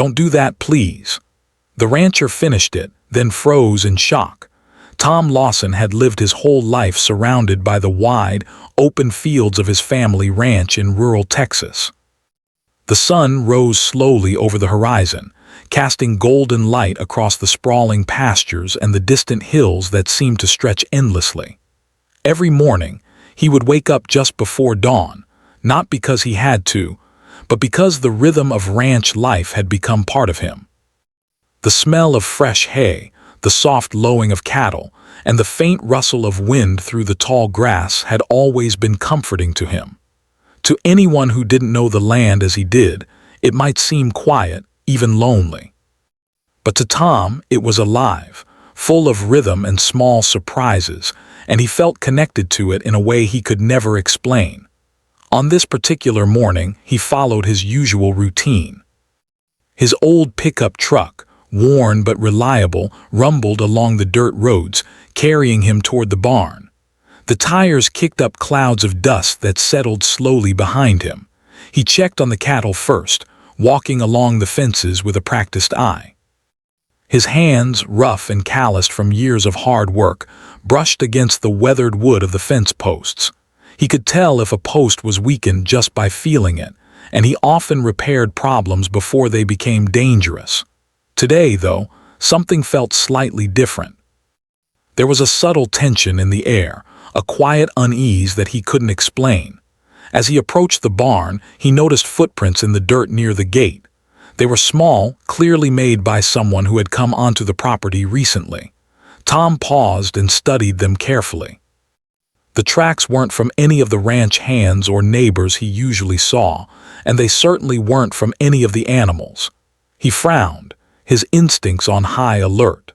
"Don't do that, please." The rancher finished it, then froze in shock. Tom Lawson had lived his whole life surrounded by the wide, open fields of his family ranch in rural Texas. The sun rose slowly over the horizon, casting golden light across the sprawling pastures and the distant hills that seemed to stretch endlessly. Every morning, he would wake up just before dawn, not because he had to, but because the rhythm of ranch life had become part of him. The smell of fresh hay, the soft lowing of cattle, and the faint rustle of wind through the tall grass had always been comforting to him. To anyone who didn't know the land as he did, it might seem quiet, even lonely. But to Tom, it was alive, full of rhythm and small surprises, and he felt connected to it in a way he could never explain. On this particular morning, he followed his usual routine. His old pickup truck, worn but reliable, rumbled along the dirt roads, carrying him toward the barn. The tires kicked up clouds of dust that settled slowly behind him. He checked on the cattle first, walking along the fences with a practiced eye. His hands, rough and calloused from years of hard work, brushed against the weathered wood of the fence posts. He could tell if a post was weakened just by feeling it, and he often repaired problems before they became dangerous. Today, though, something felt slightly different. There was a subtle tension in the air, a quiet unease that he couldn't explain. As he approached the barn, he noticed footprints in the dirt near the gate. They were small, clearly made by someone who had come onto the property recently. Tom paused and studied them carefully. The tracks weren't from any of the ranch hands or neighbors he usually saw, and they certainly weren't from any of the animals. He frowned, his instincts on high alert.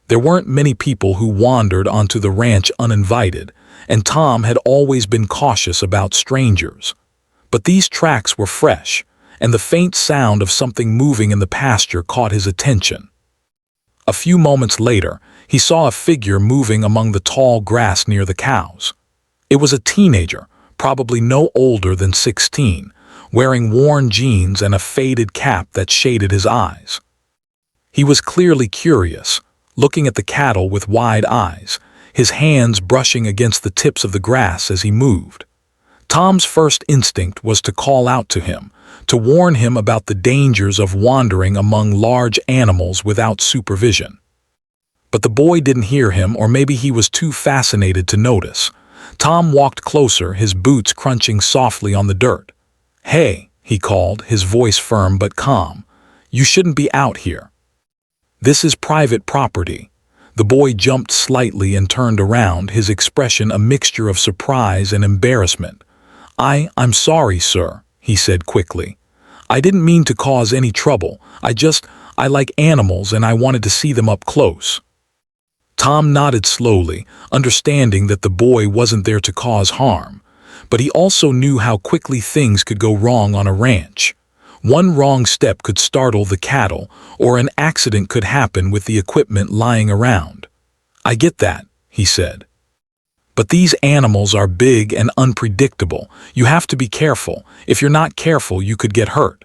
There weren't many people who wandered onto the ranch uninvited, and Tom had always been cautious about strangers. But these tracks were fresh, and the faint sound of something moving in the pasture caught his attention. A few moments later, he saw a figure moving among the tall grass near the cows. It was a teenager, probably no older than 16, wearing worn jeans and a faded cap that shaded his eyes. He was clearly curious, looking at the cattle with wide eyes, his hands brushing against the tips of the grass as he moved. Tom's first instinct was to call out to him, to warn him about the dangers of wandering among large animals without supervision. But the boy didn't hear him, or maybe he was too fascinated to notice. Tom walked closer, his boots crunching softly on the dirt. "Hey," he called, his voice firm but calm. "You shouldn't be out here. This is private property." The boy jumped slightly and turned around, his expression a mixture of surprise and embarrassment. I'm sorry, sir," he said quickly. "I didn't mean to cause any trouble. I like animals and I wanted to see them up close." Tom nodded slowly, understanding that the boy wasn't there to cause harm. But he also knew how quickly things could go wrong on a ranch. One wrong step could startle the cattle, or an accident could happen with the equipment lying around. "I get that," he said. "But these animals are big and unpredictable. You have to be careful. If you're not careful, you could get hurt."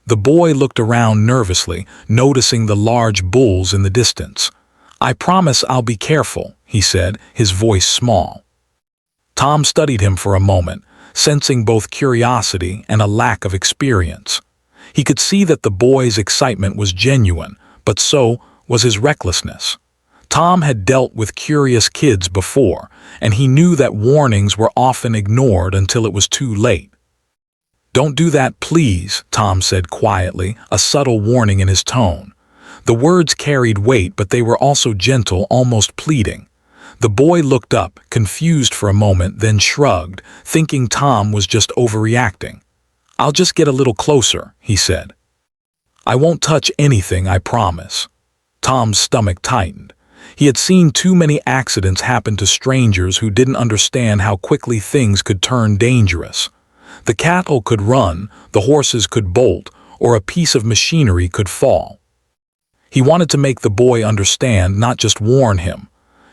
The boy looked around nervously, noticing the large bulls in the distance. "I promise I'll be careful," he said, his voice small. Tom studied him for a moment, sensing both curiosity and a lack of experience. He could see that the boy's excitement was genuine, but so was his recklessness. Tom had dealt with curious kids before, and he knew that warnings were often ignored until it was too late. "Don't do that, please," Tom said quietly, a subtle warning in his tone. The words carried weight, but they were also gentle, almost pleading. The boy looked up, confused for a moment, then shrugged, thinking Tom was just overreacting. "I'll just get a little closer," he said. "I won't touch anything, I promise." Tom's stomach tightened. He had seen too many accidents happen to strangers who didn't understand how quickly things could turn dangerous. The cattle could run, the horses could bolt, or a piece of machinery could fall. He wanted to make the boy understand, not just warn him.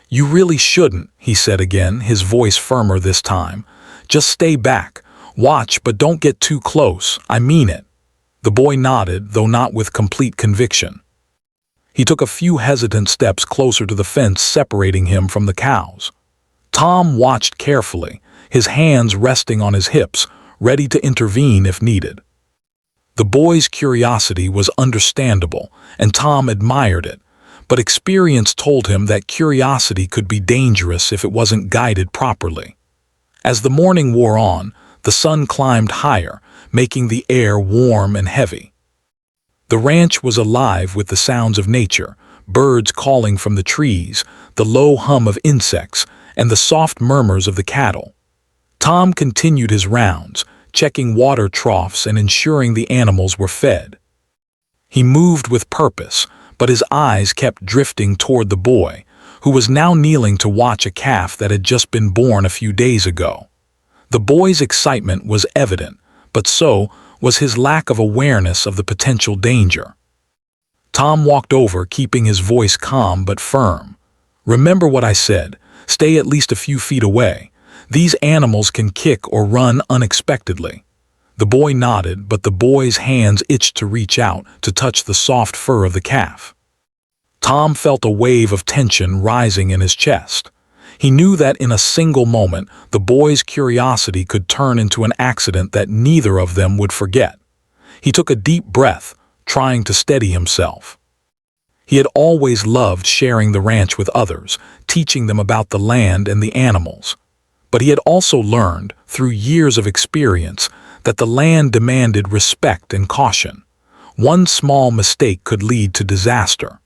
"You really shouldn't," he said again, his voice firmer this time. "Just stay back. Watch, but don't get too close. I mean it." The boy nodded, though not with complete conviction. He took a few hesitant steps closer to the fence separating him from the cows. Tom watched carefully, his hands resting on his hips, ready to intervene if needed. The boy's curiosity was understandable, and Tom admired it, but experience told him that curiosity could be dangerous if it wasn't guided properly. As the morning wore on, the sun climbed higher, making the air warm and heavy. The ranch was alive with the sounds of nature, birds calling from the trees, the low hum of insects, and the soft murmurs of the cattle. Tom continued his rounds, checking water troughs and ensuring the animals were fed. He moved with purpose, but his eyes kept drifting toward the boy, who was now kneeling to watch a calf that had just been born a few days ago. The boy's excitement was evident, but so was his lack of awareness of the potential danger. Tom walked over, keeping his voice calm but firm. "Remember what I said. Stay at least a few feet away. These animals can kick or run unexpectedly." The boy nodded, but the boy's hands itched to reach out to touch the soft fur of the calf. Tom felt a wave of tension rising in his chest. He knew that in a single moment, the boy's curiosity could turn into an accident that neither of them would forget. He took a deep breath, trying to steady himself. He had always loved sharing the ranch with others, teaching them about the land and the animals. But he had also learned, through years of experience, that the land demanded respect and caution. One small mistake could lead to disaster.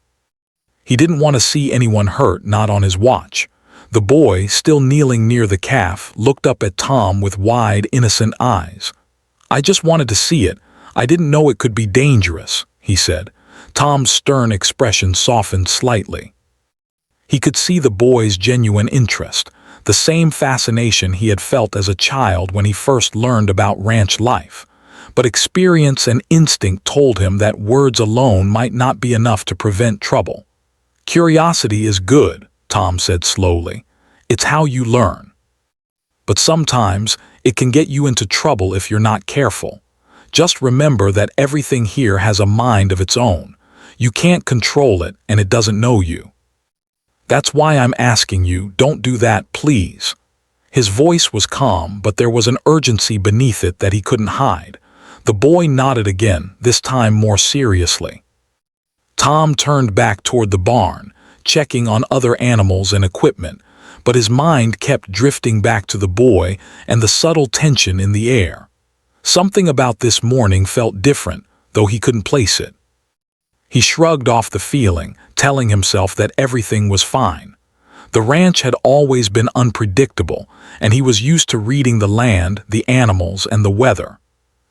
He didn't want to see anyone hurt, not on his watch. The boy, still kneeling near the calf, looked up at Tom with wide, innocent eyes. "I just wanted to see it. I didn't know it could be dangerous," he said. Tom's stern expression softened slightly. He could see the boy's genuine interest, the same fascination he had felt as a child when he first learned about ranch life. But experience and instinct told him that words alone might not be enough to prevent trouble. "Curiosity is good," Tom said slowly. "It's how you learn. But sometimes it can get you into trouble if you're not careful. Just remember that everything here has a mind of its own. You can't control it, and it doesn't know you. That's why I'm asking you, don't do that, please." His voice was calm, but there was an urgency beneath it that he couldn't hide. The boy nodded again, this time more seriously. Tom turned back toward the barn, checking on other animals and equipment, but his mind kept drifting back to the boy and the subtle tension in the air. Something about this morning felt different, though he couldn't place it. He shrugged off the feeling, telling himself that everything was fine. The ranch had always been unpredictable, and he was used to reading the land, the animals, and the weather.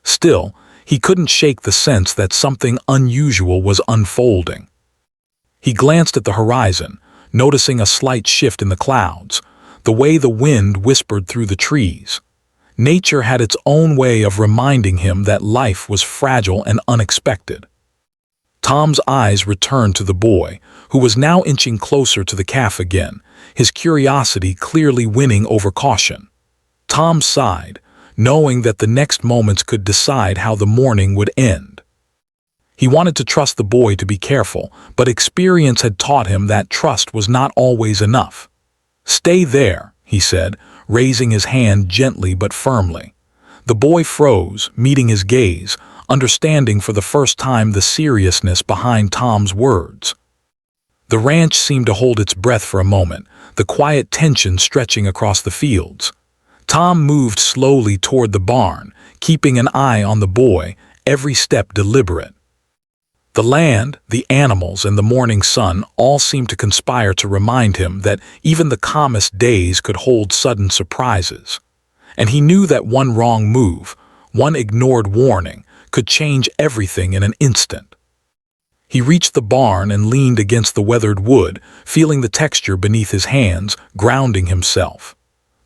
Still, he couldn't shake the sense that something unusual was unfolding. He glanced at the horizon, noticing a slight shift in the clouds, the way the wind whispered through the trees. Nature had its own way of reminding him that life was fragile and unexpected. Tom's eyes returned to the boy, who was now inching closer to the calf again, his curiosity clearly winning over caution. Tom sighed, knowing that the next moments could decide how the morning would end. He wanted to trust the boy to be careful, but experience had taught him that trust was not always enough. "Stay there," he said, raising his hand gently but firmly. The boy froze, meeting his gaze, understanding for the first time the seriousness behind Tom's words. The ranch seemed to hold its breath for a moment, the quiet tension stretching across the fields. Tom moved slowly toward the barn, keeping an eye on the boy, every step deliberate. The land, the animals, and the morning sun all seemed to conspire to remind him that even the calmest days could hold sudden surprises. And he knew that one wrong move, one ignored warning, could change everything in an instant. He reached the barn and leaned against the weathered wood, feeling the texture beneath his hands, grounding himself.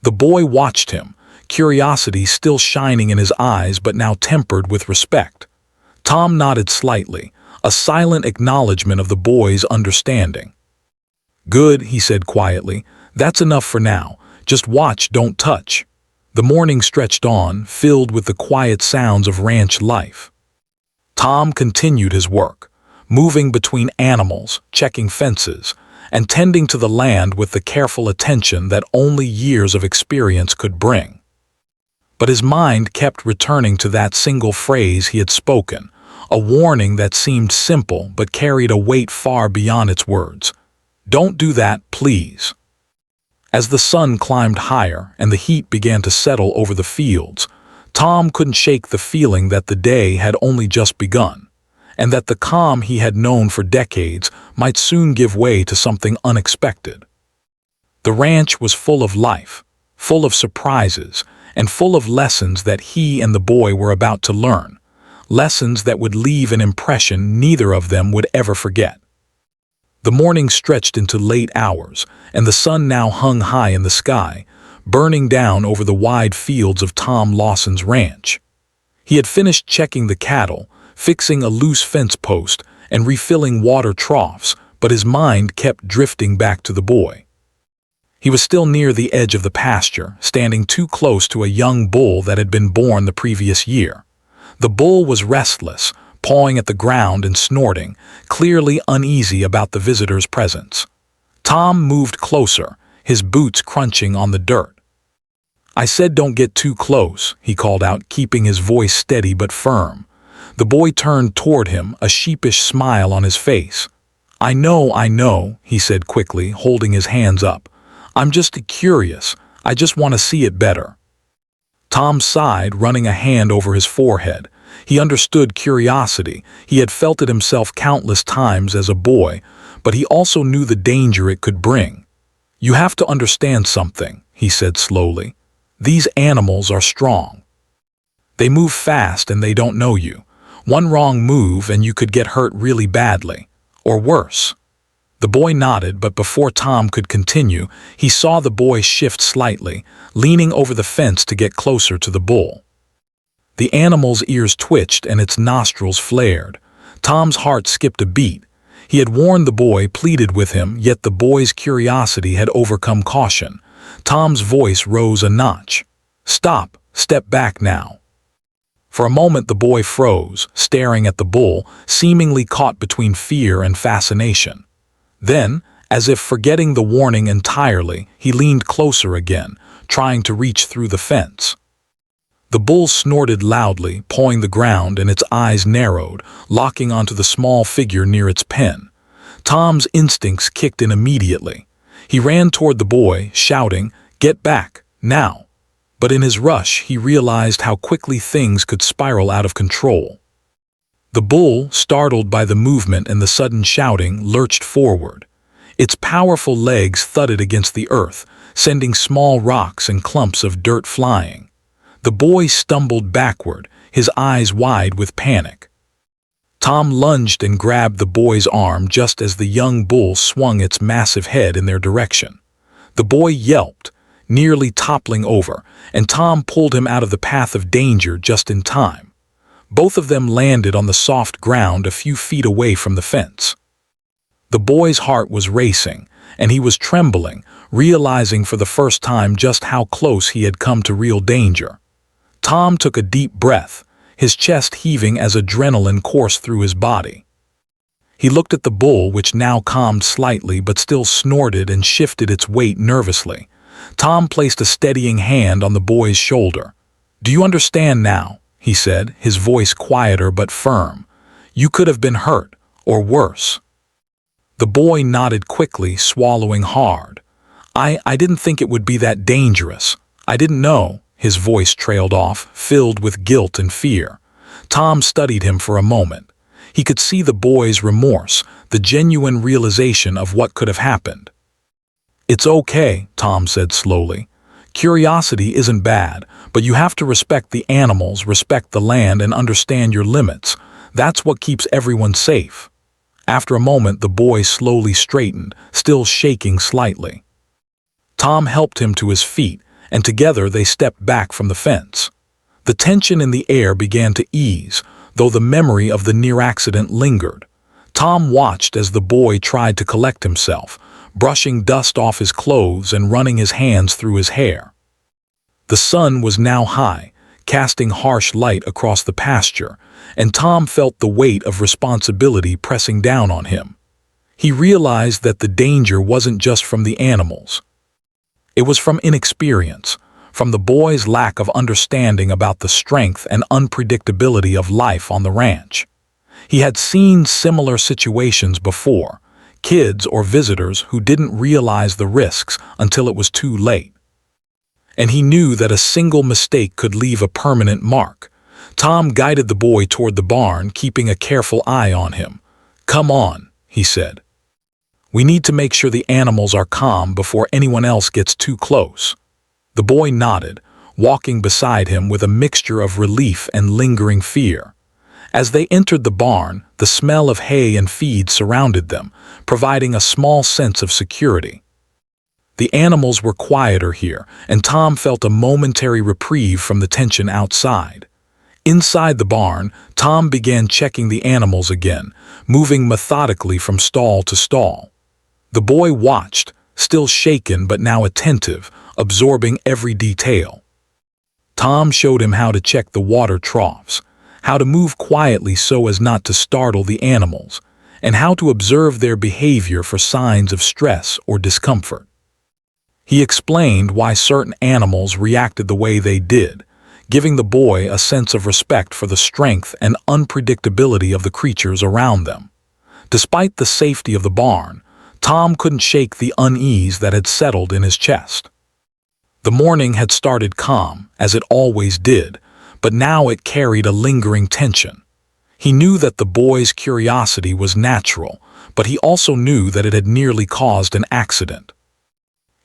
The boy watched him, curiosity still shining in his eyes but now tempered with respect. Tom nodded slightly, a silent acknowledgement of the boy's understanding. "Good," he said quietly. "That's enough for now. Just watch, don't touch." The morning stretched on, filled with the quiet sounds of ranch life. Tom continued his work, moving between animals, checking fences, and tending to the land with the careful attention that only years of experience could bring. But his mind kept returning to that single phrase he had spoken, a warning that seemed simple but carried a weight far beyond its words. "Don't do that, please." As the sun climbed higher and the heat began to settle over the fields, Tom couldn't shake the feeling that the day had only just begun, and that the calm he had known for decades might soon give way to something unexpected. The ranch was full of life, full of surprises, and full of lessons that he and the boy were about to learn, lessons that would leave an impression neither of them would ever forget. The morning stretched into late hours, and the sun now hung high in the sky, burning down over the wide fields of Tom Lawson's ranch. He had finished checking the cattle, fixing a loose fence post, and refilling water troughs, but his mind kept drifting back to the boy. He was still near the edge of the pasture, standing too close to a young bull that had been born the previous year. The bull was restless, pawing at the ground and snorting, clearly uneasy about the visitor's presence. Tom moved closer, his boots crunching on the dirt. "I said don't get too close," he called out, keeping his voice steady but firm. The boy turned toward him, a sheepish smile on his face. I know," he said quickly, holding his hands up. "I'm just curious. I just want to see it better." Tom sighed, running a hand over his forehead. He understood curiosity. He had felt it himself countless times as a boy, but he also knew the danger it could bring. "You have to understand something," he said slowly. "These animals are strong. They move fast and they don't know you. One wrong move and you could get hurt really badly, or worse." The boy nodded, but before Tom could continue, he saw the boy shift slightly, leaning over the fence to get closer to the bull. The animal's ears twitched and its nostrils flared. Tom's heart skipped a beat. He had warned the boy, pleaded with him, yet the boy's curiosity had overcome caution. Tom's voice rose a notch. "Stop, step back now." For a moment the boy froze, staring at the bull, seemingly caught between fear and fascination. Then, as if forgetting the warning entirely, he leaned closer again, trying to reach through the fence. The bull snorted loudly, pawing the ground, and its eyes narrowed, locking onto the small figure near its pen. Tom's instincts kicked in immediately. He ran toward the boy, shouting, "Get back, now!" But in his rush, he realized how quickly things could spiral out of control. The bull, startled by the movement and the sudden shouting, lurched forward. Its powerful legs thudded against the earth, sending small rocks and clumps of dirt flying. The boy stumbled backward, his eyes wide with panic. Tom lunged and grabbed the boy's arm just as the young bull swung its massive head in their direction. The boy yelped, nearly toppling over, and Tom pulled him out of the path of danger just in time. Both of them landed on the soft ground a few feet away from the fence. The boy's heart was racing, and he was trembling, realizing for the first time just how close he had come to real danger. Tom took a deep breath, his chest heaving as adrenaline coursed through his body. He looked at the bull, which now calmed slightly but still snorted and shifted its weight nervously. Tom placed a steadying hand on the boy's shoulder. "Do you understand now?" he said, his voice quieter but firm. "You could have been hurt, or worse." The boy nodded quickly, swallowing hard. I didn't think it would be that dangerous. I didn't know." His voice trailed off, filled with guilt and fear. Tom studied him for a moment. He could see the boy's remorse, the genuine realization of what could have happened. "It's okay," Tom said slowly. "Curiosity isn't bad, but you have to respect the animals, respect the land, and understand your limits. That's what keeps everyone safe." After a moment, the boy slowly straightened, still shaking slightly. Tom helped him to his feet, and together they stepped back from the fence. The tension in the air began to ease, though the memory of the near accident lingered. Tom watched as the boy tried to collect himself, brushing dust off his clothes and running his hands through his hair. The sun was now high, casting harsh light across the pasture, and Tom felt the weight of responsibility pressing down on him. He realized that the danger wasn't just from the animals. It was from inexperience, from the boy's lack of understanding about the strength and unpredictability of life on the ranch. He had seen similar situations before, kids or visitors who didn't realize the risks until it was too late. And he knew that a single mistake could leave a permanent mark. Tom guided the boy toward the barn, keeping a careful eye on him. "Come on," he said. "We need to make sure the animals are calm before anyone else gets too close." The boy nodded, walking beside him with a mixture of relief and lingering fear. As they entered the barn, the smell of hay and feed surrounded them, providing a small sense of security. The animals were quieter here, and Tom felt a momentary reprieve from the tension outside. Inside the barn, Tom began checking the animals again, moving methodically from stall to stall. The boy watched, still shaken but now attentive, absorbing every detail. Tom showed him how to check the water troughs, how to move quietly so as not to startle the animals, and how to observe their behavior for signs of stress or discomfort. He explained why certain animals reacted the way they did, giving the boy a sense of respect for the strength and unpredictability of the creatures around them. Despite the safety of the barn, Tom couldn't shake the unease that had settled in his chest. The morning had started calm, as it always did, but now it carried a lingering tension. He knew that the boy's curiosity was natural, but he also knew that it had nearly caused an accident.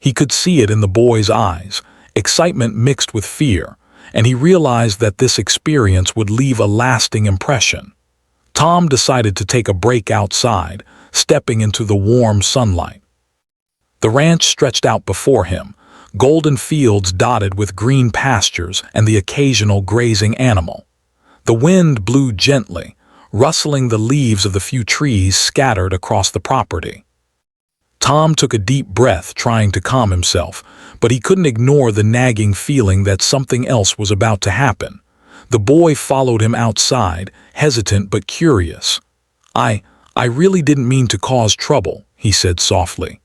He could see it in the boy's eyes, excitement mixed with fear, and he realized that this experience would leave a lasting impression. Tom decided to take a break outside, stepping into the warm sunlight. The ranch stretched out before him, golden fields dotted with green pastures and the occasional grazing animal. The wind blew gently, rustling the leaves of the few trees scattered across the property. Tom took a deep breath, trying to calm himself, but he couldn't ignore the nagging feeling that something else was about to happen. The boy followed him outside, hesitant but curious. I really didn't mean to cause trouble," he said softly.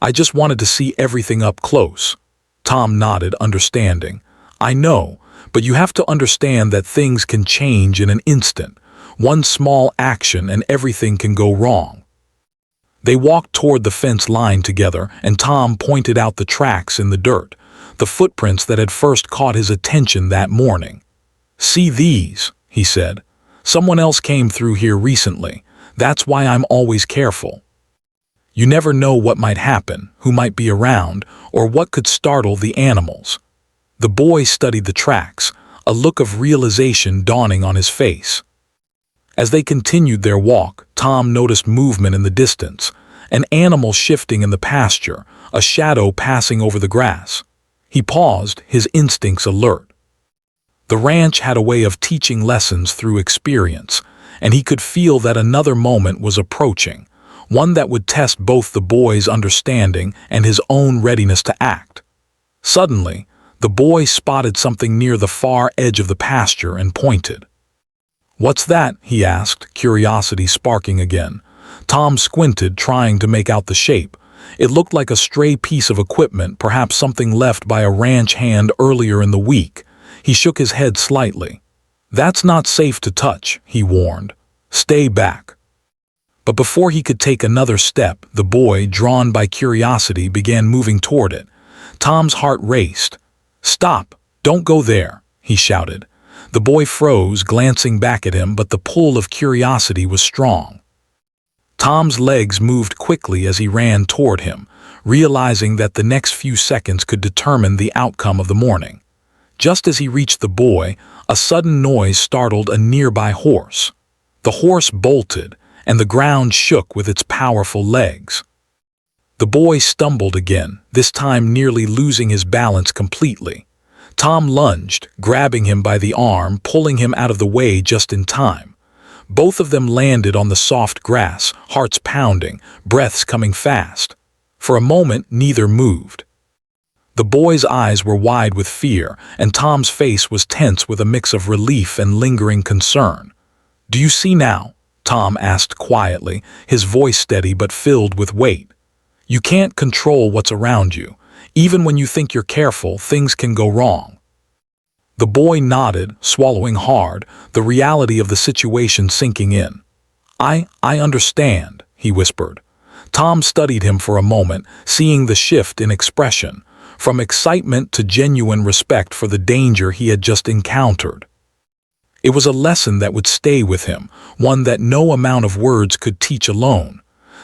"I just wanted to see everything up close." Tom nodded, understanding. "I know, but you have to understand that things can change in an instant. One small action and everything can go wrong." They walked toward the fence line together, and Tom pointed out the tracks in the dirt, the footprints that had first caught his attention that morning. "See these," he said. "Someone else came through here recently. That's why I'm always careful. You never know what might happen, who might be around, or what could startle the animals." The boy studied the tracks, a look of realization dawning on his face. As they continued their walk, Tom noticed movement in the distance, an animal shifting in the pasture, a shadow passing over the grass. He paused, his instincts alert. The ranch had a way of teaching lessons through experience, and he could feel that another moment was approaching, one that would test both the boy's understanding and his own readiness to act. Suddenly, the boy spotted something near the far edge of the pasture and pointed. "What's that?" he asked, curiosity sparking again. Tom squinted, trying to make out the shape. It looked like a stray piece of equipment, perhaps something left by a ranch hand earlier in the week. He shook his head slightly. "That's not safe to touch," he warned. "Stay back." But before he could take another step, the boy, drawn by curiosity, began moving toward it. Tom's heart raced. "Stop! Don't go there!" he shouted. The boy froze, glancing back at him, but the pull of curiosity was strong. Tom's legs moved quickly as he ran toward him, realizing that the next few seconds could determine the outcome of the morning. Just as he reached the boy, a sudden noise startled a nearby horse. The horse bolted, and the ground shook with its powerful legs. The boy stumbled again, this time nearly losing his balance completely. Tom lunged, grabbing him by the arm, pulling him out of the way just in time. Both of them landed on the soft grass, hearts pounding, breaths coming fast. For a moment, neither moved. The boy's eyes were wide with fear, and Tom's face was tense with a mix of relief and lingering concern. "Do you see now?" Tom asked quietly, his voice steady but filled with weight. "You can't control what's around you. Even when you think you're careful, things can go wrong." The boy nodded, swallowing hard, the reality of the situation sinking in. I understand," he whispered. Tom studied him for a moment, seeing the shift in expression, from excitement to genuine respect for the danger he had just encountered. It was a lesson that would stay with him, one that no amount of words could teach alone.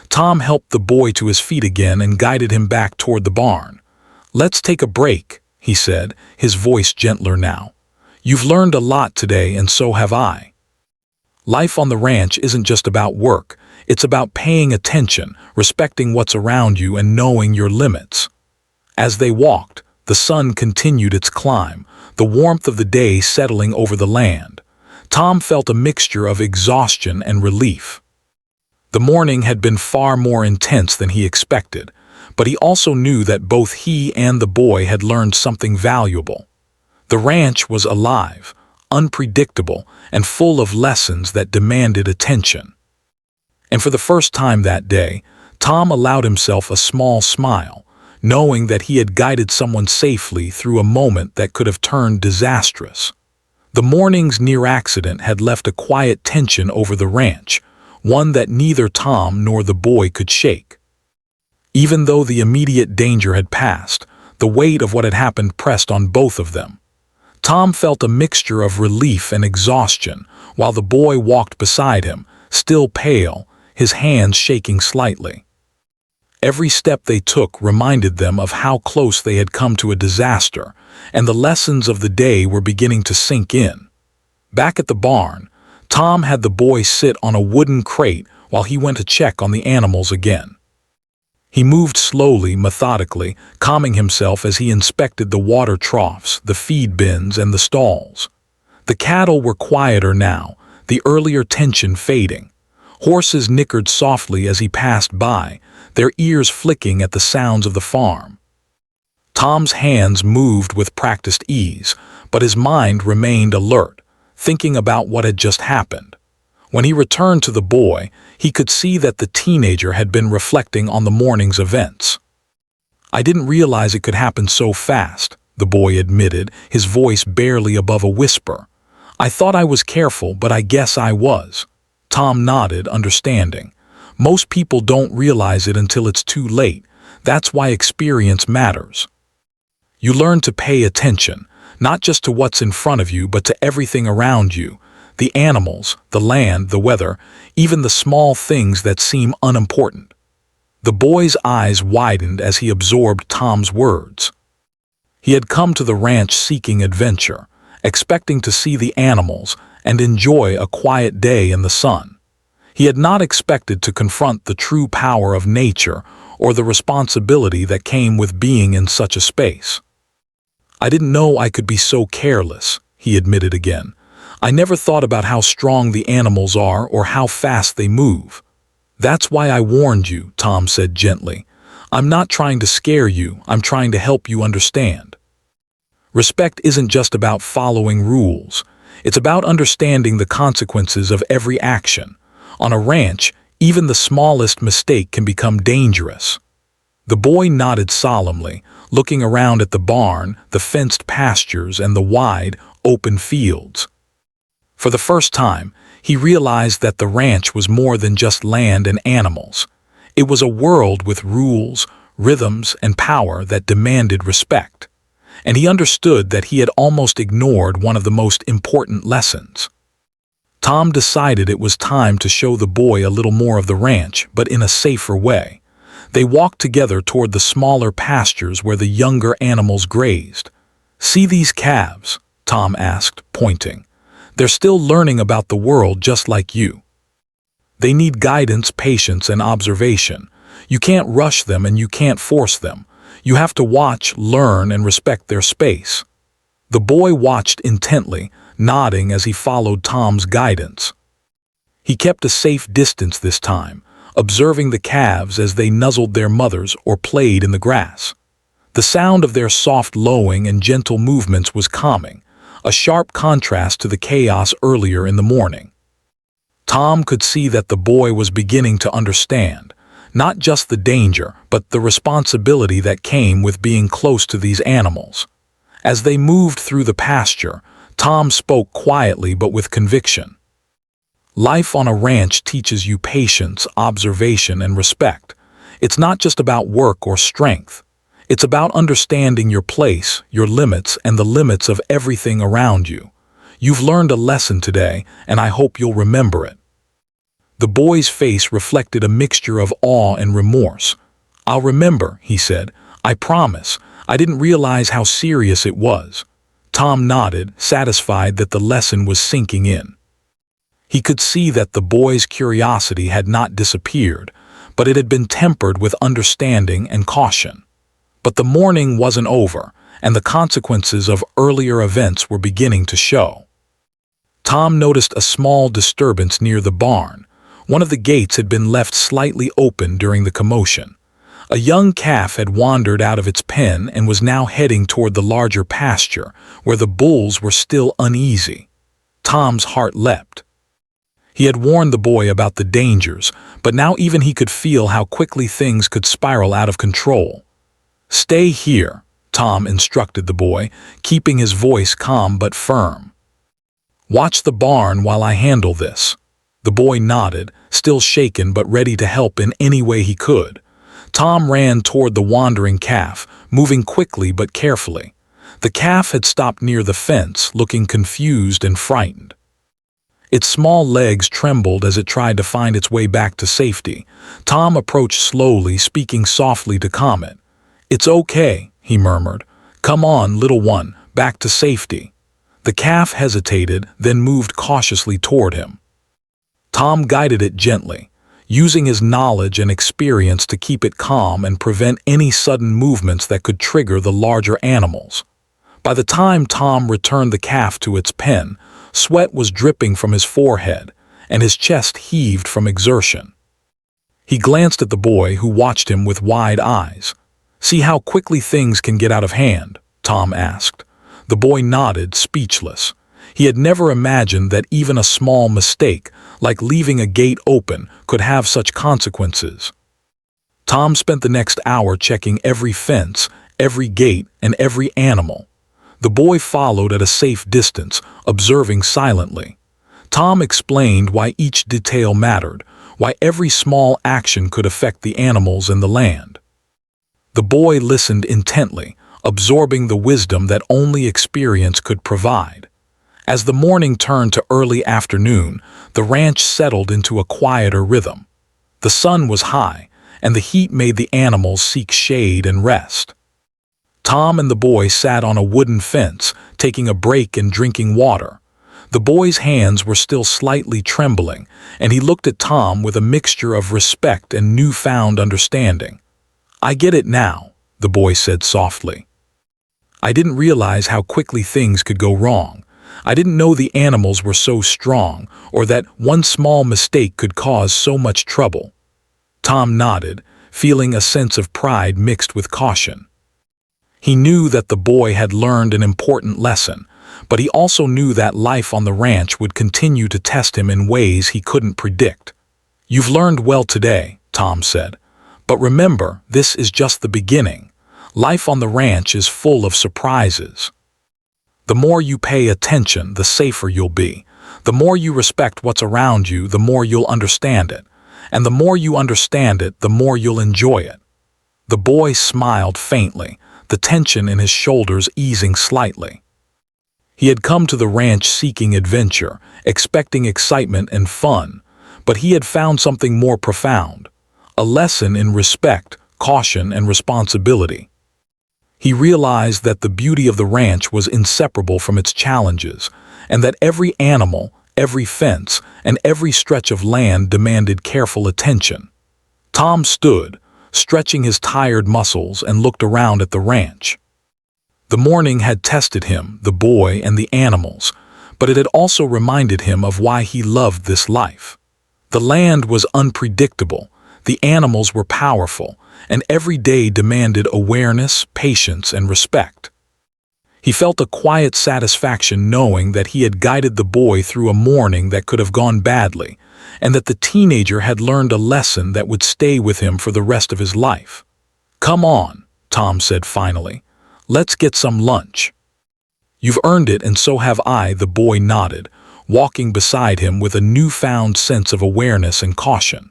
Tom helped the boy to his feet again and guided him back toward the barn. "Let's take a break," he said, his voice gentler now. "You've learned a lot today, and so have I. Life on the ranch isn't just about work. It's about paying attention, respecting what's around you, and knowing your limits." As they walked, the sun continued its climb, the warmth of the day settling over the land. Tom felt a mixture of exhaustion and relief. The morning had been far more intense than he expected, but he also knew that both he and the boy had learned something valuable. The ranch was alive, unpredictable, and full of lessons that demanded attention. And for the first time that day, Tom allowed himself a small smile, knowing that he had guided someone safely through a moment that could have turned disastrous. The morning's near accident had left a quiet tension over the ranch, one that neither Tom nor the boy could shake. Even though the immediate danger had passed, the weight of what had happened pressed on both of them. Tom felt a mixture of relief and exhaustion, while the boy walked beside him, still pale, his hands shaking slightly. Every step they took reminded them of how close they had come to a disaster, and the lessons of the day were beginning to sink in. Back at the barn, Tom had the boy sit on a wooden crate while he went to check on the animals again. He moved slowly, methodically, calming himself as he inspected the water troughs, the feed bins, and the stalls. The cattle were quieter now, the earlier tension fading. Horses nickered softly as he passed by, their ears flicking at the sounds of the farm. Tom's hands moved with practiced ease, but his mind remained alert, thinking about what had just happened. When he returned to the boy, he could see that the teenager had been reflecting on the morning's events. "I didn't realize it could happen so fast," the boy admitted, his voice barely above a whisper. "I thought I was careful, but I guess I was." Tom nodded, understanding. "Most people don't realize it until it's too late. That's why experience matters. You learn to pay attention, not just to what's in front of you, but to everything around you. The animals, the land, the weather, even the small things that seem unimportant." The boy's eyes widened as he absorbed Tom's words. He had come to the ranch seeking adventure, expecting to see the animals and enjoy a quiet day in the sun. He had not expected to confront the true power of nature or the responsibility that came with being in such a space. "I didn't know I could be so careless," he admitted again. "I never thought about how strong the animals are or how fast they move." "That's why I warned you," Tom said gently. "I'm not trying to scare you, I'm trying to help you understand. Respect isn't just about following rules. It's about understanding the consequences of every action. On a ranch, even the smallest mistake can become dangerous." The boy nodded solemnly, looking around at the barn, the fenced pastures, and the wide, open fields. For the first time, he realized that the ranch was more than just land and animals. It was a world with rules, rhythms, and power that demanded respect. And he understood that he had almost ignored one of the most important lessons. Tom decided it was time to show the boy a little more of the ranch, but in a safer way. They walked together toward the smaller pastures where the younger animals grazed. "See these calves?" Tom asked, pointing. "They're still learning about the world just like you. They need guidance, patience, and observation. You can't rush them and you can't force them. You have to watch, learn, and respect their space." The boy watched intently, nodding as he followed Tom's guidance. He kept a safe distance this time, observing the calves as they nuzzled their mothers or played in the grass. The sound of their soft lowing and gentle movements was calming, a sharp contrast to the chaos earlier in the morning. Tom could see that the boy was beginning to understand, not just the danger, but the responsibility that came with being close to these animals. As they moved through the pasture, Tom spoke quietly but with conviction. Life on a ranch teaches you patience, observation, and respect. It's not just about work or strength. It's about understanding your place, your limits, and the limits of everything around you. You've learned a lesson today, and I hope you'll remember it. The boy's face reflected a mixture of awe and remorse. "I'll remember," he said. "I promise. I didn't realize how serious it was." Tom nodded, satisfied that the lesson was sinking in. He could see that the boy's curiosity had not disappeared, but it had been tempered with understanding and caution. But the morning wasn't over, and the consequences of earlier events were beginning to show. Tom noticed a small disturbance near the barn. One of the gates had been left slightly open during the commotion. A young calf had wandered out of its pen and was now heading toward the larger pasture, where the bulls were still uneasy. Tom's heart leapt. He had warned the boy about the dangers, but now even he could feel how quickly things could spiral out of control. "Stay here," Tom instructed the boy, keeping his voice calm but firm. "Watch the barn while I handle this." The boy nodded, still shaken but ready to help in any way he could. Tom ran toward the wandering calf, moving quickly but carefully. The calf had stopped near the fence, looking confused and frightened. Its small legs trembled as it tried to find its way back to safety. Tom approached slowly, speaking softly to calm it. "It's okay," he murmured. "Come on, little one, back to safety." The calf hesitated, then moved cautiously toward him. Tom guided it gently, using his knowledge and experience to keep it calm and prevent any sudden movements that could trigger the larger animals. By the time Tom returned the calf to its pen, sweat was dripping from his forehead, and his chest heaved from exertion. He glanced at the boy, who watched him with wide eyes. "See how quickly things can get out of hand?" Tom asked. The boy nodded, speechless. He had never imagined that even a small mistake, like leaving a gate open, could have such consequences. Tom spent the next hour checking every fence, every gate, and every animal. The boy followed at a safe distance, observing silently. Tom explained why each detail mattered, why every small action could affect the animals and the land. The boy listened intently, absorbing the wisdom that only experience could provide. As the morning turned to early afternoon, the ranch settled into a quieter rhythm. The sun was high, and the heat made the animals seek shade and rest. Tom and the boy sat on a wooden fence, taking a break and drinking water. The boy's hands were still slightly trembling, and he looked at Tom with a mixture of respect and newfound understanding. "I get it now," the boy said softly. "I didn't realize how quickly things could go wrong. I didn't know the animals were so strong, or that one small mistake could cause so much trouble." Tom nodded, feeling a sense of pride mixed with caution. He knew that the boy had learned an important lesson, but he also knew that life on the ranch would continue to test him in ways he couldn't predict. "You've learned well today," Tom said. "But remember, this is just the beginning. Life on the ranch is full of surprises. The more you pay attention, the safer you'll be. The more you respect what's around you, the more you'll understand it. And the more you understand it, the more you'll enjoy it." The boy smiled faintly, the tension in his shoulders easing slightly. He had come to the ranch seeking adventure, expecting excitement and fun, but he had found something more profound, a lesson in respect, caution, and responsibility. He realized that the beauty of the ranch was inseparable from its challenges, and that every animal, every fence, and every stretch of land demanded careful attention. Tom stood, stretching his tired muscles, and looked around at the ranch. The morning had tested him, the boy, and the animals, but it had also reminded him of why he loved this life. The land was unpredictable, The animals were powerful, and every day demanded awareness, patience, and respect. He felt a quiet satisfaction knowing that he had guided the boy through a morning that could have gone badly, and that the teenager had learned a lesson that would stay with him for the rest of his life. "Come on," Tom said finally. "Let's get some lunch." "You've earned it, and so have I," the boy nodded, walking beside him with a newfound sense of awareness and caution.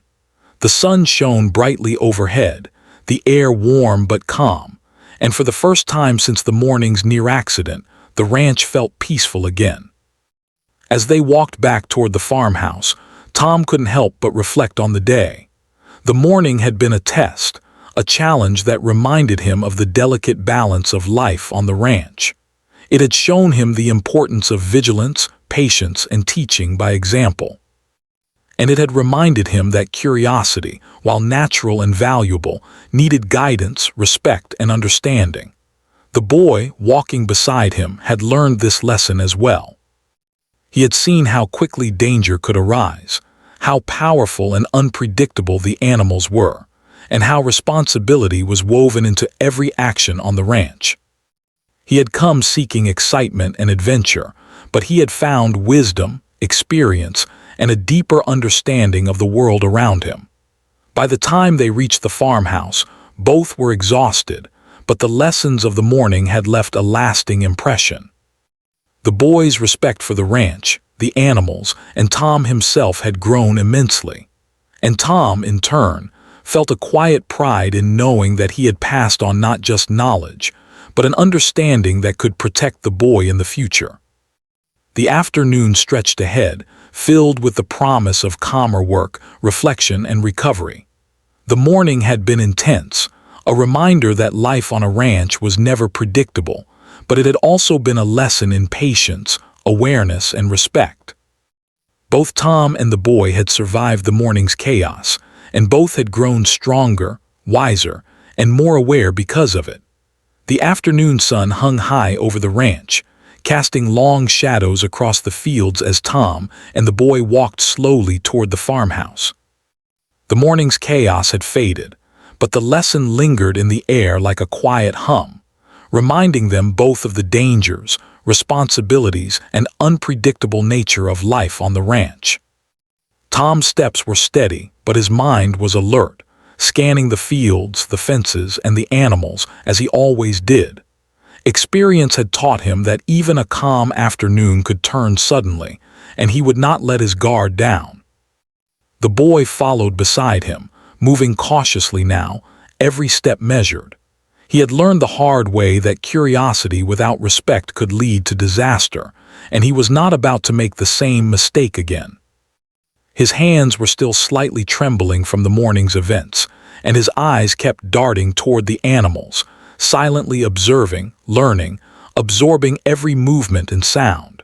The sun shone brightly overhead, the air warm but calm, and for the first time since the morning's near accident, the ranch felt peaceful again. As they walked back toward the farmhouse, Tom couldn't help but reflect on the day. The morning had been a test, a challenge that reminded him of the delicate balance of life on the ranch. It had shown him the importance of vigilance, patience, and teaching by example. And it had reminded him that curiosity, while natural and valuable, needed guidance, respect, and understanding. The boy, walking beside him, had learned this lesson as well. He had seen how quickly danger could arise, how powerful and unpredictable the animals were, and how responsibility was woven into every action on the ranch. He had come seeking excitement and adventure, but he had found wisdom, experience, and a deeper understanding of the world around him. By the time they reached the farmhouse, both were exhausted, but the lessons of the morning had left a lasting impression. The boy's respect for the ranch, the animals, and Tom himself had grown immensely. And Tom, in turn, felt a quiet pride in knowing that he had passed on not just knowledge, but an understanding that could protect the boy in the future. The afternoon stretched ahead, filled with the promise of calmer work, reflection, and recovery. The morning had been intense, a reminder that life on a ranch was never predictable, but it had also been a lesson in patience, awareness, and respect. Both Tom and the boy had survived the morning's chaos, and both had grown stronger, wiser, and more aware because of it. The afternoon sun hung high over the ranch, casting long shadows across the fields as Tom and the boy walked slowly toward the farmhouse. The morning's chaos had faded, but the lesson lingered in the air like a quiet hum, reminding them both of the dangers, responsibilities, and unpredictable nature of life on the ranch. Tom's steps were steady, but his mind was alert, scanning the fields, the fences, and the animals as he always did. Experience had taught him that even a calm afternoon could turn suddenly, and he would not let his guard down. The boy followed beside him, moving cautiously now, every step measured. He had learned the hard way that curiosity without respect could lead to disaster, and he was not about to make the same mistake again. His hands were still slightly trembling from the morning's events, and his eyes kept darting toward the animals, silently observing, learning, absorbing every movement and sound.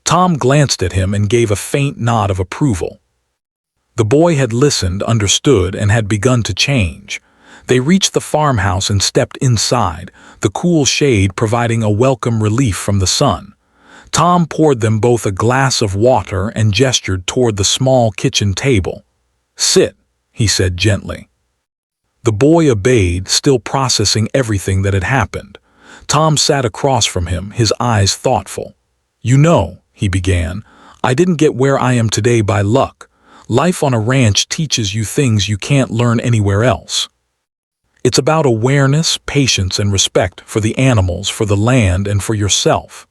Tom glanced at him and gave a faint nod of approval. The boy had listened, understood, and had begun to change. They reached the farmhouse and stepped inside, the cool shade providing a welcome relief from the sun. Tom poured them both a glass of water and gestured toward the small kitchen table. "Sit," he said gently. The boy obeyed, still processing everything that had happened. Tom sat across from him, his eyes thoughtful. "You know," he began, "I didn't get where I am today by luck. Life on a ranch teaches you things you can't learn anywhere else. It's about awareness, patience, and respect for the animals, for the land, and for yourself."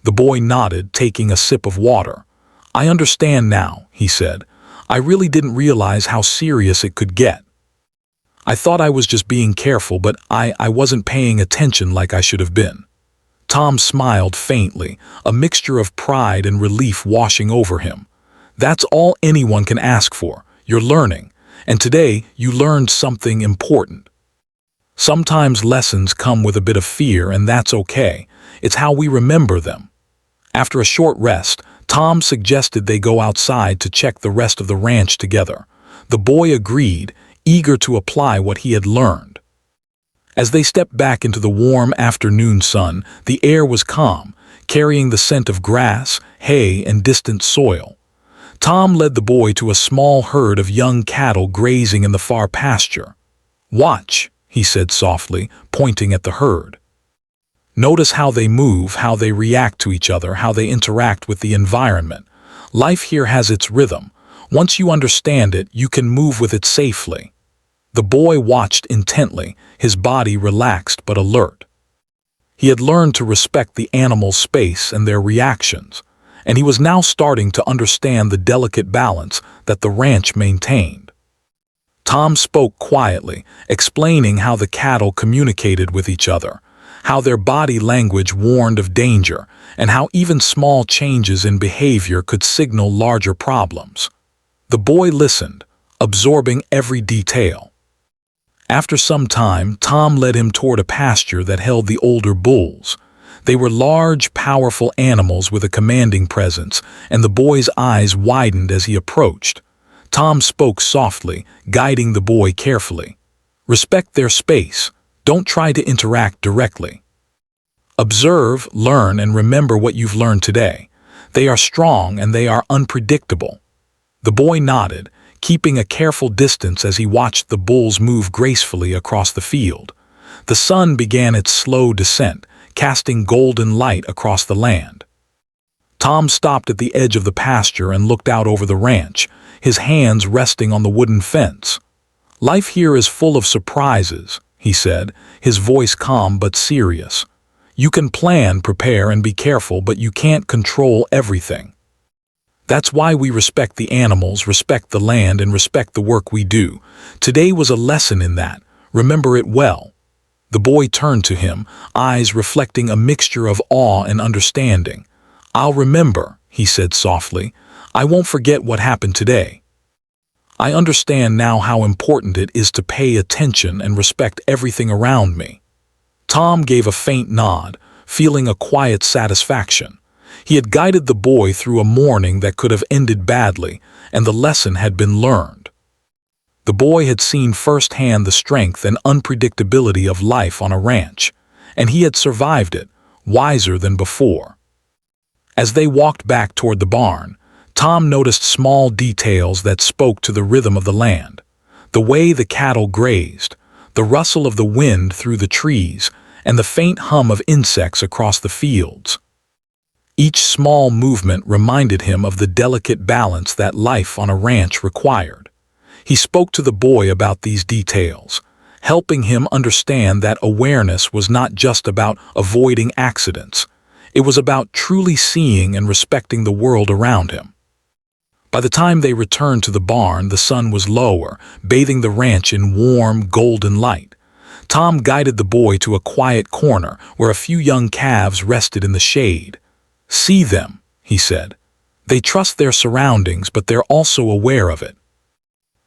The boy nodded, taking a sip of water. "I understand now," he said. "I really didn't realize how serious it could get. I thought I was just being careful, but I wasn't paying attention like I should have been." Tom smiled faintly, a mixture of pride and relief washing over him. "That's all anyone can ask for. You're learning, and today you learned something important. Sometimes lessons come with a bit of fear, and that's okay. It's how we remember them." After a short rest, Tom suggested they go outside to check the rest of the ranch together. The boy agreed, eager to apply what he had learned. As they stepped back into the warm afternoon sun, the air was calm, carrying the scent of grass, hay, and distant soil. Tom led the boy to a small herd of young cattle grazing in the far pasture. "Watch," he said softly, pointing at the herd. "Notice how they move, how they react to each other, how they interact with the environment. Life here has its rhythm. Once you understand it, you can move with it safely." The boy watched intently, his body relaxed but alert. He had learned to respect the animals' space and their reactions, and he was now starting to understand the delicate balance that the ranch maintained. Tom spoke quietly, explaining how the cattle communicated with each other, how their body language warned of danger, and how even small changes in behavior could signal larger problems. The boy listened, absorbing every detail. After some time, Tom led him toward a pasture that held the older bulls. They were large, powerful animals with a commanding presence, and the boy's eyes widened as he approached. Tom spoke softly, guiding the boy carefully. "Respect their space. Don't try to interact directly. Observe, learn, and remember what you've learned today. They are strong and they are unpredictable." The boy nodded, keeping a careful distance as he watched the bulls move gracefully across the field. The sun began its slow descent, casting golden light across the land. Tom stopped at the edge of the pasture and looked out over the ranch, his hands resting on the wooden fence. "Life here is full of surprises," he said, his voice calm but serious. "You can plan, prepare, and be careful, but you can't control everything. That's why we respect the animals, respect the land, and respect the work we do. Today was a lesson in that. Remember it well." The boy turned to him, eyes reflecting a mixture of awe and understanding. "I'll remember," he said softly. "I won't forget what happened today. I understand now how important it is to pay attention and respect everything around me." Tom gave a faint nod, feeling a quiet satisfaction. He had guided the boy through a morning that could have ended badly, and the lesson had been learned. The boy had seen firsthand the strength and unpredictability of life on a ranch, and he had survived it, wiser than before. As they walked back toward the barn, Tom noticed small details that spoke to the rhythm of the land. The way the cattle grazed, the rustle of the wind through the trees, and the faint hum of insects across the fields. Each small movement reminded him of the delicate balance that life on a ranch required. He spoke to the boy about these details, helping him understand that awareness was not just about avoiding accidents. It was about truly seeing and respecting the world around him. By the time they returned to the barn, the sun was lower, bathing the ranch in warm, golden light. Tom guided the boy to a quiet corner where a few young calves rested in the shade. "See them," he said. "They trust their surroundings, but they're also aware of it.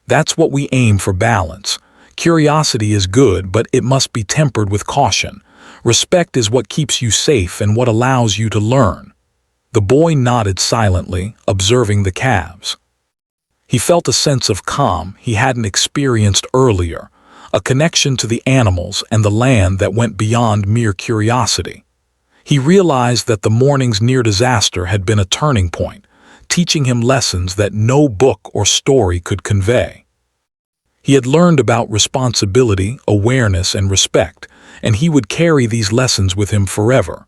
That's what we aim for: balance. Curiosity is good, but it must be tempered with caution. Respect is what keeps you safe and what allows you to learn." The boy nodded silently, observing the calves. He felt a sense of calm he hadn't experienced earlier, a connection to the animals and the land that went beyond mere curiosity. He realized that the morning's near disaster had been a turning point, teaching him lessons that no book or story could convey. He had learned about responsibility, awareness, and respect, and he would carry these lessons with him forever.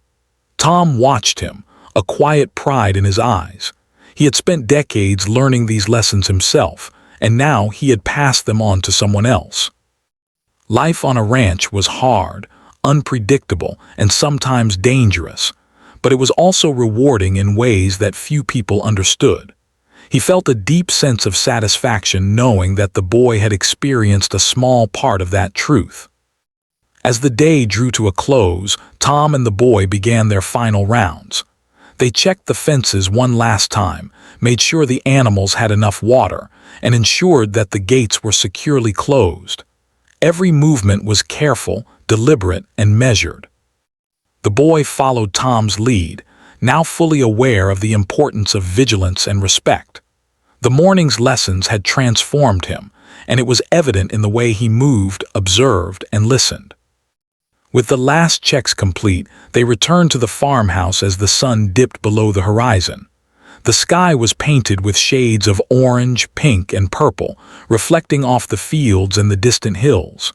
Tom watched him, a quiet pride in his eyes. He had spent decades learning these lessons himself, and now he had passed them on to someone else. Life on a ranch was hard, unpredictable, and sometimes dangerous, but it was also rewarding in ways that few people understood. He felt a deep sense of satisfaction knowing that the boy had experienced a small part of that truth. As the day drew to a close, Tom and the boy began their final rounds. They checked the fences one last time, made sure the animals had enough water, and ensured that the gates were securely closed. Every movement was careful, deliberate, and measured. The boy followed Tom's lead, now fully aware of the importance of vigilance and respect. The morning's lessons had transformed him, and it was evident in the way he moved, observed, and listened. With the last checks complete, they returned to the farmhouse as the sun dipped below the horizon. The sky was painted with shades of orange, pink, and purple, reflecting off the fields and the distant hills.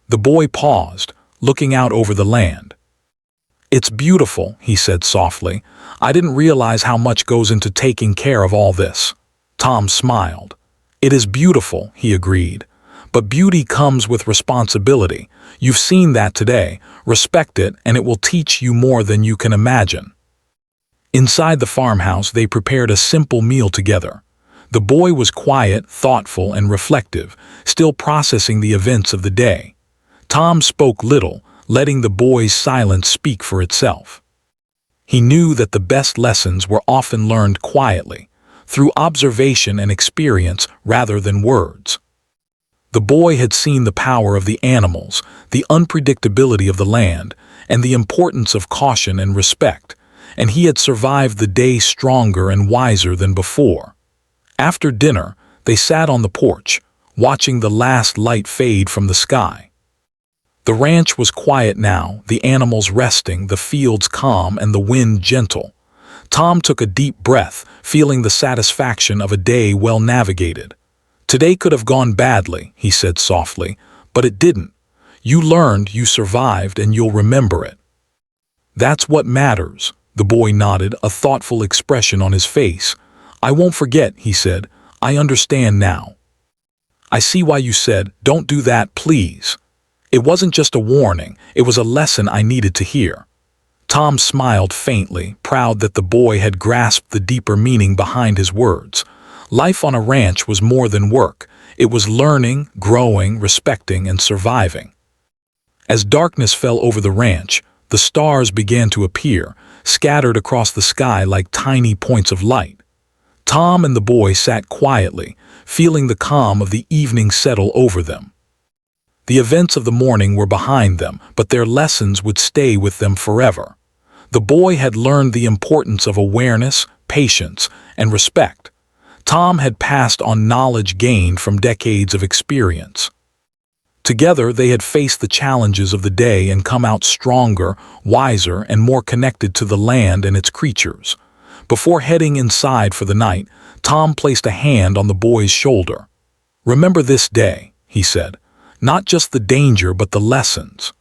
The boy paused, looking out over the land. "It's beautiful," he said softly. "I didn't realize how much goes into taking care of all this." Tom smiled. "It is beautiful," he agreed. "But beauty comes with responsibility. You've seen that today. Respect it, and it will teach you more than you can imagine." Inside the farmhouse, they prepared a simple meal together. The boy was quiet, thoughtful, and reflective, still processing the events of the day. Tom spoke little, letting the boy's silence speak for itself. He knew that the best lessons were often learned quietly, through observation and experience rather than words. The boy had seen the power of the animals, the unpredictability of the land, and the importance of caution and respect, and he had survived the day stronger and wiser than before. After dinner, they sat on the porch, watching the last light fade from the sky. The ranch was quiet now, the animals resting, the fields calm, and the wind gentle. Tom took a deep breath, feeling the satisfaction of a day well navigated. "Today could have gone badly," he said softly, "but it didn't. You learned, you survived, and you'll remember it." "That's what matters," the boy nodded, a thoughtful expression on his face. "I won't forget," he said. "I understand now." "I see why you said, 'Don't do that, please.' It wasn't just a warning, it was a lesson I needed to hear." Tom smiled faintly, proud that the boy had grasped the deeper meaning behind his words. Life on a ranch was more than work. It was learning, growing, respecting, and surviving. As darkness fell over the ranch, the stars began to appear, scattered across the sky like tiny points of light. Tom and the boy sat quietly, feeling the calm of the evening settle over them. The events of the morning were behind them, but their lessons would stay with them forever. The boy had learned the importance of awareness, patience, and respect. Tom had passed on knowledge gained from decades of experience. Together, they had faced the challenges of the day and come out stronger, wiser, and more connected to the land and its creatures. Before heading inside for the night, Tom placed a hand on the boy's shoulder. "Remember this day," he said. "Not just the danger, but the lessons.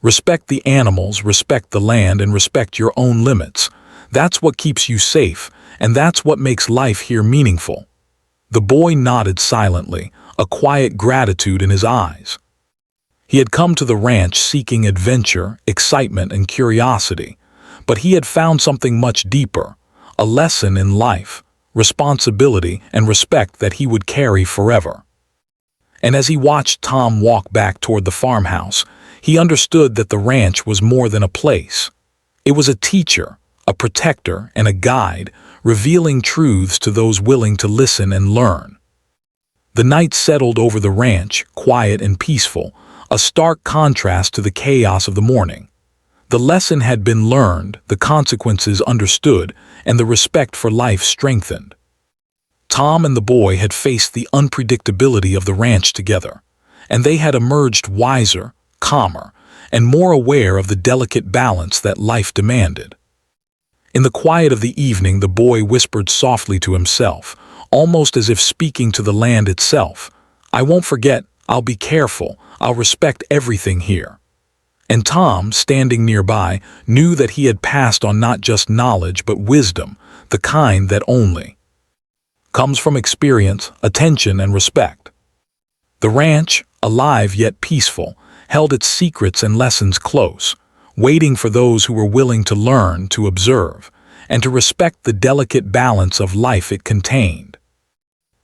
Respect the animals, respect the land, and respect your own limits. That's what keeps you safe, and that's what makes life here meaningful." The boy nodded silently, a quiet gratitude in his eyes. He had come to the ranch seeking adventure, excitement, and curiosity, but he had found something much deeper, a lesson in life, responsibility, and respect that he would carry forever. And as he watched Tom walk back toward the farmhouse, he understood that the ranch was more than a place. It was a teacher, a protector, and a guide, revealing truths to those willing to listen and learn. The night settled over the ranch, quiet and peaceful, a stark contrast to the chaos of the morning. The lesson had been learned, the consequences understood, and the respect for life strengthened. Tom and the boy had faced the unpredictability of the ranch together, and they had emerged wiser, calmer, and more aware of the delicate balance that life demanded. In the quiet of the evening, the boy whispered softly to himself, almost as if speaking to the land itself, "I won't forget, I'll be careful, I'll respect everything here." And Tom, standing nearby, knew that he had passed on not just knowledge but wisdom, the kind that only comes from experience, attention, and respect. The ranch, alive yet peaceful, held its secrets and lessons close, waiting for those who were willing to learn, to observe, and to respect the delicate balance of life it contained.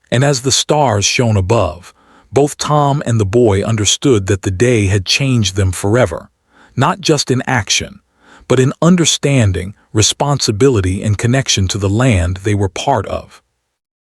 And as the stars shone above, both Tom and the boy understood that the day had changed them forever, not just in action, but in understanding, responsibility, and connection to the land they were part of.